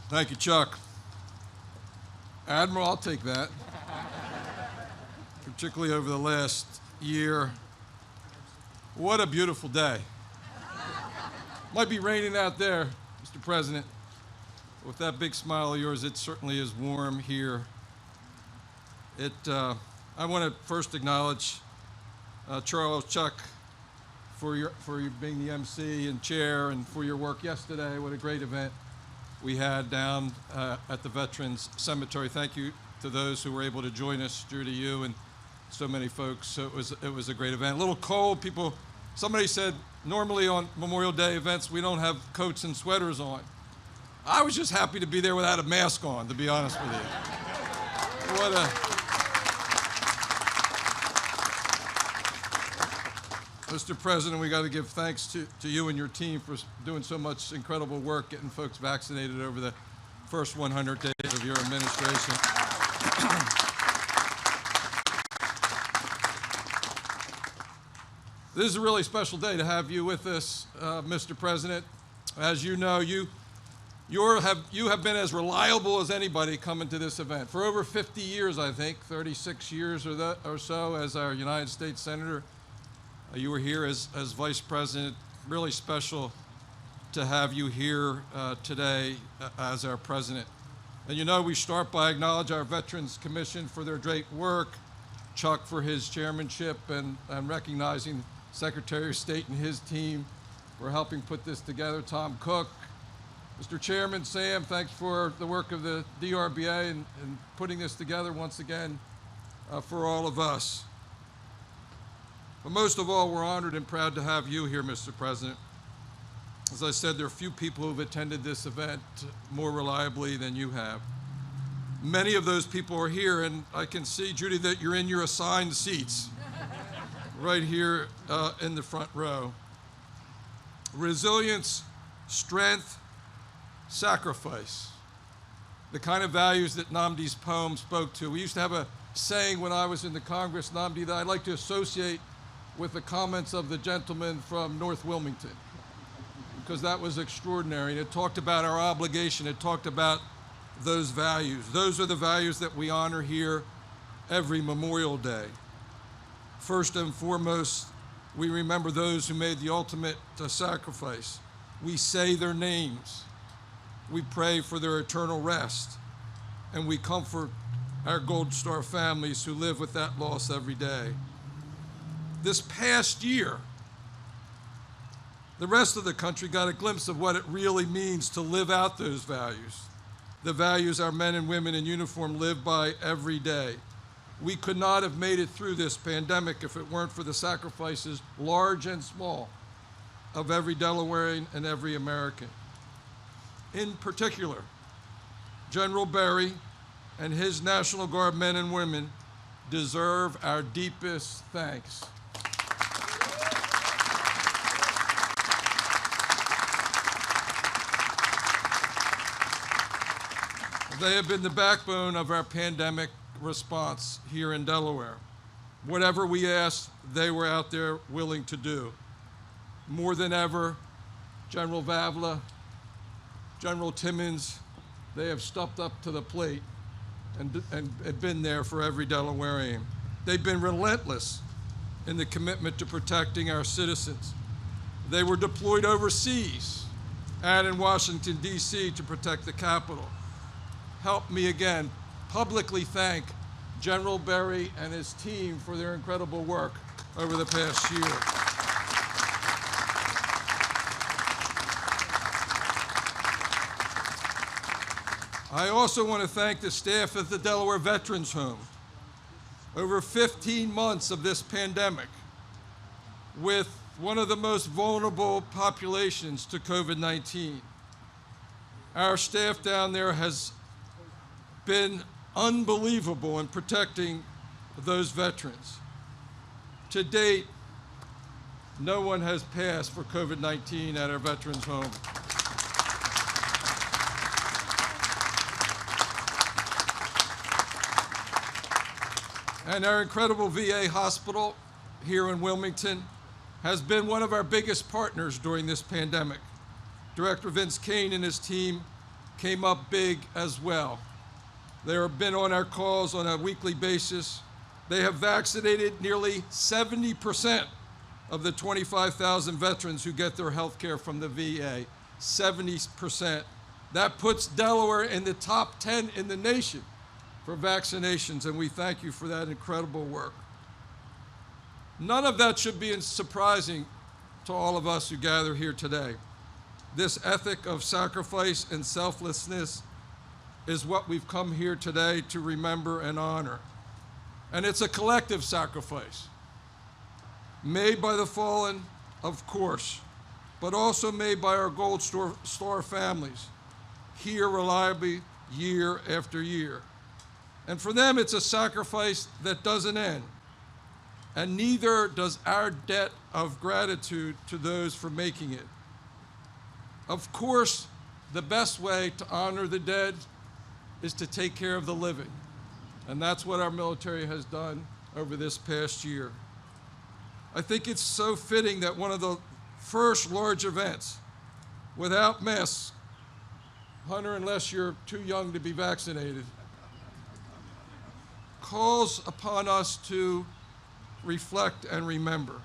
Thank you, Chuck. Admiral, I'll take that. Particularly over the last year. What a beautiful day. Might be raining out there, Mr. President. With that big smile of yours, it certainly is warm here. I want to first acknowledge Charles, Chuck, for your being the MC and chair, and for your work yesterday. What a great event we had down at the Veterans Cemetery. Thank you to those who were able to join us, Drew, to you, and so many folks. So it was a great event. A little cold. Somebody said normally on Memorial Day events we don't have coats and sweaters on. I was just happy to be there without a mask on, to be honest with you. Mr. President, we got to give thanks to you and your team for doing so much incredible work getting folks vaccinated over the first 100 days of your administration. This is a really special day to have you with us, Mr. President. As you know, you have been as reliable as anybody coming to this event. For over 50 years, I think, 36 years or so as our United States Senator. You were here as Vice President. Really special to have you here today as our President. And you know, we start by acknowledging our Veterans Commission for their great work, Chuck for his chairmanship, and recognizing Secretary of State and his team for helping put this together, Tom Cook. Mr. Chairman, Sam, thanks for the work of the DRBA and putting this together once again for all of us. But most of all, we're honored and proud to have you here, Mr. President. As I said, there are few people who have attended this event more reliably than you have. Many of those people are here, and I can see, Judy, that you're in your assigned seats right here in the front row. Resilience, strength, sacrifice, the kind of values that Nnamdi's poem spoke to. We used to have a saying when I was in the Congress, Nnamdi, that I'd like to associate with the comments of the gentleman from North Wilmington, because that was extraordinary. And it talked about our obligation. It talked about those values. Those are the values that we honor here every Memorial Day. First and foremost, we remember those who made the ultimate sacrifice. We say their names. We pray for their eternal rest. And we comfort our Gold Star families who live with that loss every day. This past year, the rest of the country got a glimpse of what it really means to live out those values, the values our men and women in uniform live by every day. We could not have made it through this pandemic if it weren't for the sacrifices, large and small, of every Delawarean and every American. In particular, General Berry and his National Guard men and women deserve our deepest thanks. They have been the backbone of our pandemic response here in Delaware. Whatever we asked, they were out there willing to do. More than ever, General Vavla, General Timmons, they have stepped up to the plate and been there for every Delawarean. They've been relentless in the commitment to protecting our citizens. They were deployed overseas and in Washington, D.C. to protect the Capitol. Help me again publicly thank General Berry and his team for their incredible work over the past year. I also want to thank the staff at the Delaware Veterans Home. Over 15 months of this pandemic, with one of the most vulnerable populations to COVID-19, our staff down there has been unbelievable in protecting those veterans. To date, no one has passed for COVID-19 at our Veterans Home. And our incredible VA hospital here in Wilmington has been one of our biggest partners during this pandemic. Director Vince Kane and his team came up big as well. They have been on our calls on a weekly basis. They have vaccinated nearly 70% of the 25,000 veterans who get their health care from the VA. 70%. That puts Delaware in the top 10 in the nation for vaccinations, and we thank you for that incredible work. None of that should be surprising to all of us who gather here today. This ethic of sacrifice and selflessness is what we've come here today to remember and honor. And it's a collective sacrifice, made by the fallen, of course, but also made by our Gold Star families, here reliably year after year. And for them, it's a sacrifice that doesn't end. And neither does our debt of gratitude to those for making it. Of course, the best way to honor the dead is to take care of the living. And that's what our military has done over this past year. I think it's so fitting that one of the first large events without masks, Hunter, unless you're too young to be vaccinated, calls upon us to reflect and remember,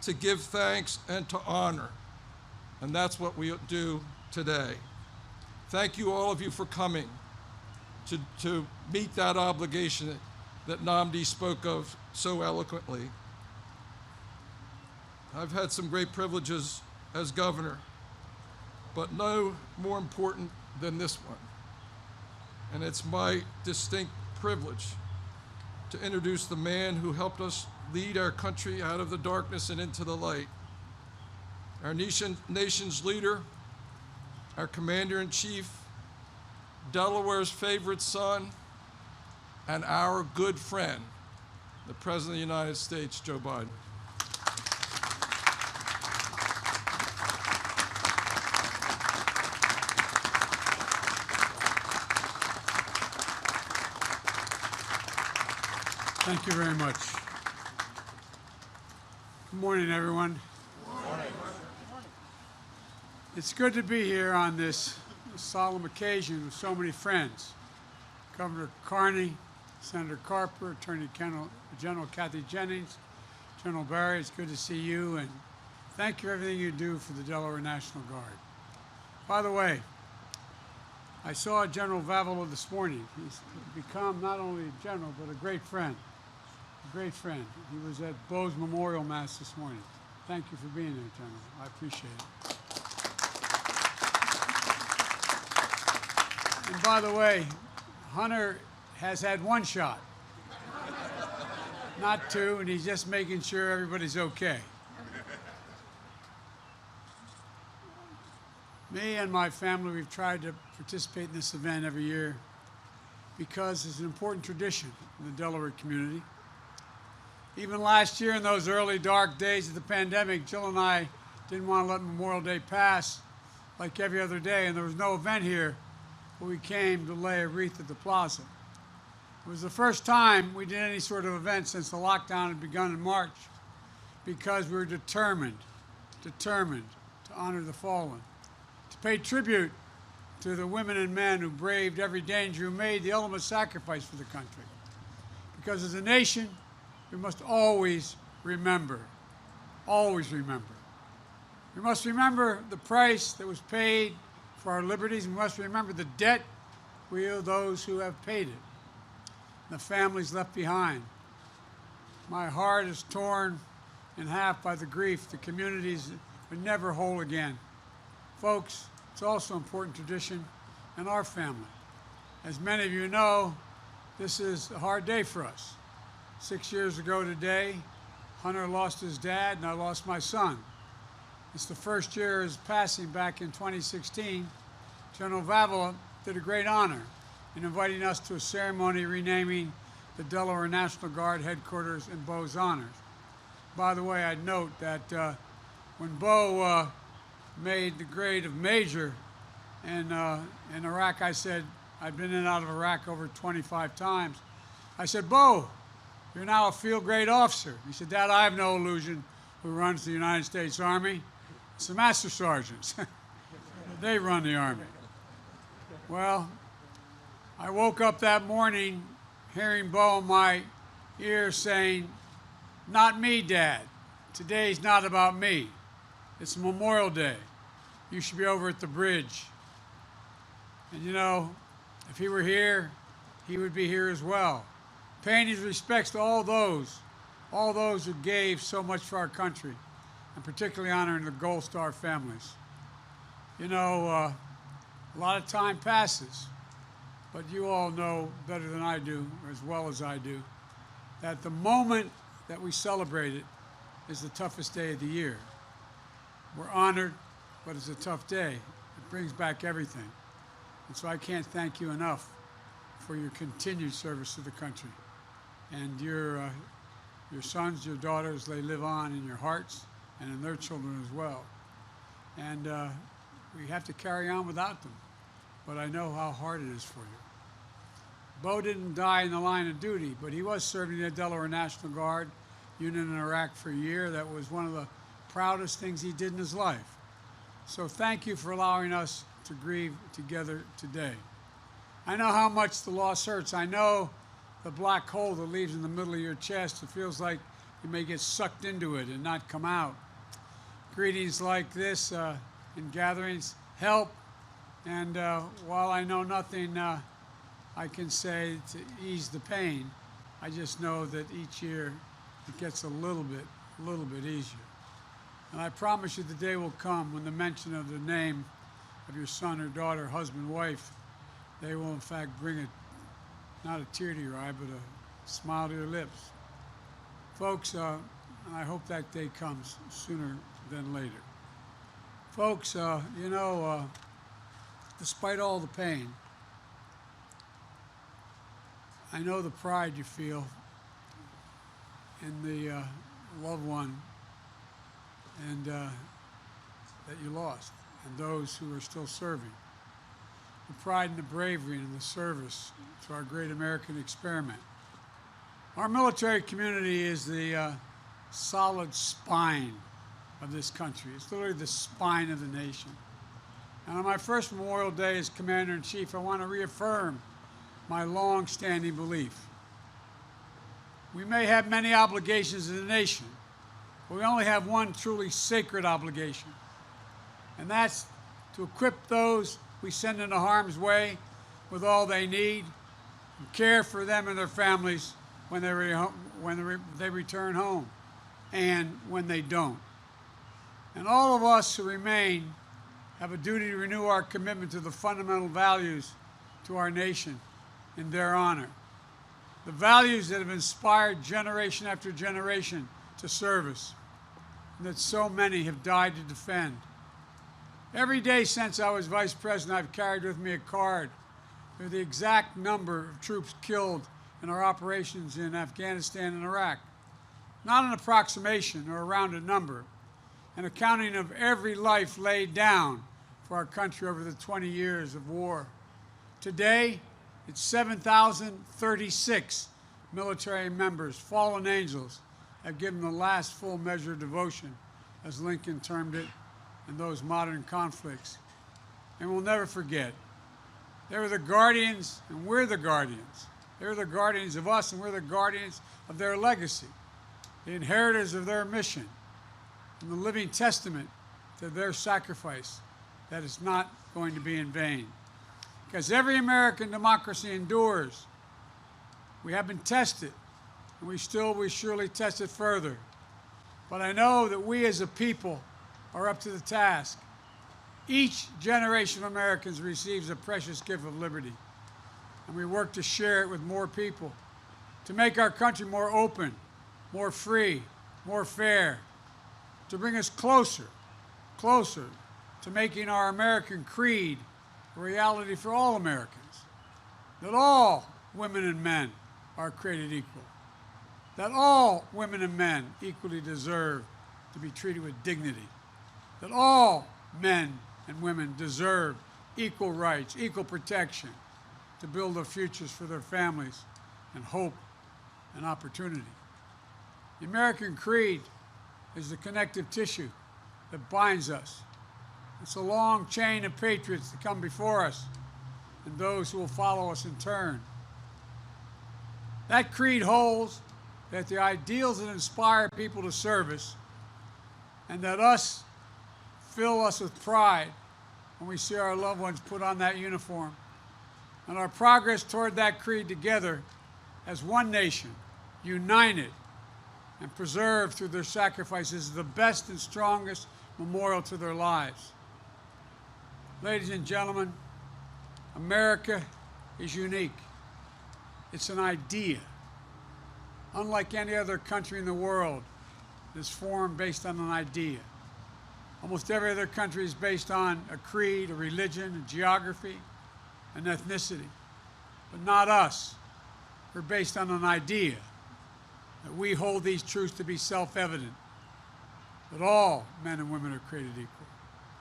to give thanks and to honor. And that's what we do today. Thank you, all of you, for coming to meet that obligation that Nnamdi spoke of so eloquently. I've had some great privileges as governor, but no more important than this one. And it's my distinct privilege to introduce the man who helped us lead our country out of the darkness and into the light. Our nation's leader, our commander-in-chief, Delaware's favorite son, and our good friend, the President of the United States, Joe Biden. Thank you very much. Good morning, everyone. Good morning. It's good to be here on this solemn occasion with so many friends. Governor Carney, Senator Carper, Attorney General Kathy Jennings, General Barry, it's good to see you, and thank you for everything you do for the Delaware National Guard. By the way, I saw General Vavilow this morning. He's become not only a general, but a great friend. A great friend. He was at Bo's Memorial Mass this morning. Thank you for being there, General. I appreciate it. And by the way, Hunter has had one shot, not two, and he's just making sure everybody's okay. Me and my family, we've tried to participate in this event every year because it's an important tradition in the Delaware community. Even last year, in those early dark days of the pandemic, Jill and I didn't want to let Memorial Day pass like every other day, and there was no event here, but we came to lay a wreath at the plaza. It was the first time we did any sort of event since the lockdown had begun in March, because we were determined to honor the fallen, to pay tribute to the women and men who braved every danger, who made the ultimate sacrifice for the country. Because as a nation, we must always remember, always remember. We must remember the price that was paid for our liberties, and we must remember the debt we owe those who have paid it, the families left behind. My heart is torn in half by the grief. The communities are never whole again. Folks, it's also an important tradition in our family. As many of you know, this is a hard day for us. 6 years ago today, Hunter lost his dad and I lost my son. It's the first year of his passing back in 2016. General Vavilow did a great honor in inviting us to a ceremony renaming the Delaware National Guard headquarters in Bo's honors. By the way, I'd note that when Bo made the grade of major in Iraq, I said, I'd been in and out of Iraq over 25 times. I said, Bo, you're now a field grade officer. He said, Dad, I have no illusion who runs the United States Army. It's the master sergeants. They run the Army. Well, I woke up that morning hearing Bo in my ear saying, "Not me, Dad. Today's not about me. It's Memorial Day. You should be over at the bridge." And you know, if he were here, he would be here as well, paying his respects to all those who gave so much for our country, and particularly honoring the Gold Star families. You know, a lot of time passes, but you all know better than I do, or as well as I do, that the moment that we celebrate it is the toughest day of the year. We're honored, but it's a tough day. It brings back everything. And so I can't thank you enough for your continued service to the country. And your sons, your daughters, they live on in your hearts and in their children as well. And we have to carry on without them. But I know how hard it is for you. Bo didn't die in the line of duty, but he was serving in the Delaware National Guard unit in Iraq for a year. That was one of the proudest things he did in his life. So thank you for allowing us to grieve together today. I know how much the loss hurts. I know the black hole that leaves in the middle of your chest. It feels like you may get sucked into it and not come out. Greetings like this in gatherings help. And while I know nothing I can say to ease the pain, I just know that each year it gets a little bit easier. And I promise you the day will come when the mention of the name of your son or daughter, husband, wife, they will in fact bring not a tear to your eye, but a smile to your lips. Folks, I hope that day comes sooner than later. Folks, you know, despite all the pain, I know the pride you feel in the loved one and that you lost, and those who are still serving. The pride and the bravery and the service to our great American experiment. Our military community is the solid spine of this country. It's literally the spine of the nation. And on my first Memorial Day as Commander-in-Chief, I want to reaffirm my long-standing belief. We may have many obligations as a nation, but we only have one truly sacred obligation, and that's to equip those we send into harm's way with all they need and care for them and their families when they return home and when they don't. And all of us who remain have a duty to renew our commitment to the fundamental values to our nation in their honor. The values that have inspired generation after generation to service, and that so many have died to defend. Every day since I was Vice President, I've carried with me a card with the exact number of troops killed in our operations in Afghanistan and Iraq. Not an approximation or a rounded number, an accounting of every life laid down for our country over the 20 years of war. Today, it's 7,036 military members, fallen angels, have given the last full measure of devotion, as Lincoln termed it, in those modern conflicts. And we'll never forget. They were the guardians, and we're the guardians. They're the guardians of us, and we're the guardians of their legacy, the inheritors of their mission, and the living testament to their sacrifice that is not going to be in vain. Because every American democracy endures. We have been tested, and we surely test it further. But I know that we as a people are up to the task. Each generation of Americans receives a precious gift of liberty, and we work to share it with more people, to make our country more open, more free, more fair, to bring us closer to making our American creed a reality for all Americans, that all women and men are created equal, that all women and men equally deserve to be treated with dignity, that all men and women deserve equal rights, equal protection to build their futures for their families and hope and opportunity. The American creed is the connective tissue that binds us. It's a long chain of patriots that come before us, and those who will follow us in turn. That creed holds that the ideals that inspire people to service and that fill us with pride when we see our loved ones put on that uniform, and our progress toward that creed together as one nation, united and preserved through their sacrifices, is the best and strongest memorial to their lives. Ladies and gentlemen, America is unique. It's an idea. Unlike any other country in the world, it's formed based on an idea. Almost every other country is based on a creed, a religion, a geography, an ethnicity. But not us. We're based on an idea that we hold these truths to be self-evident, that all men and women are created equal.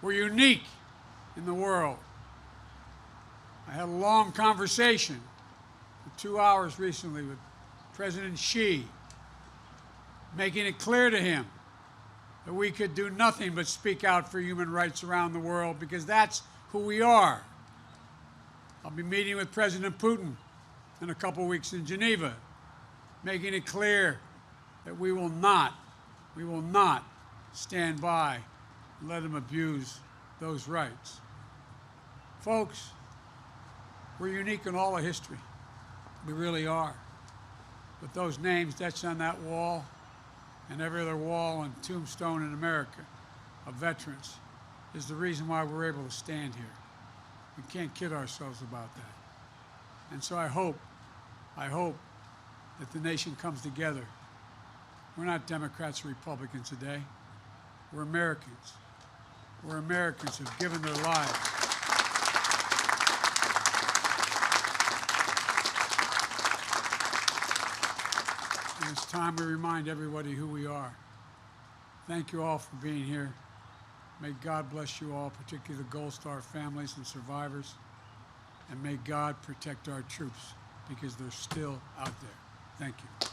We're unique in the world. I had a long conversation for 2 hours recently with President Xi, making it clear to him that we could do nothing but speak out for human rights around the world because that's who we are. I'll be meeting with President Putin in a couple weeks in Geneva, making it clear that we will not stand by and let him abuse those rights. Folks, we're unique in all of history. We really are. But those names etched on that wall and every other wall and tombstone in America of veterans is the reason why we're able to stand here. We can't kid ourselves about that. And so I hope that the nation comes together. We're not Democrats or Republicans today. We're Americans. We're Americans who've given their lives. And it's time we remind everybody who we are. Thank you all for being here. May God bless you all, particularly the Gold Star families and survivors. And may God protect our troops because they're still out there. Thank you.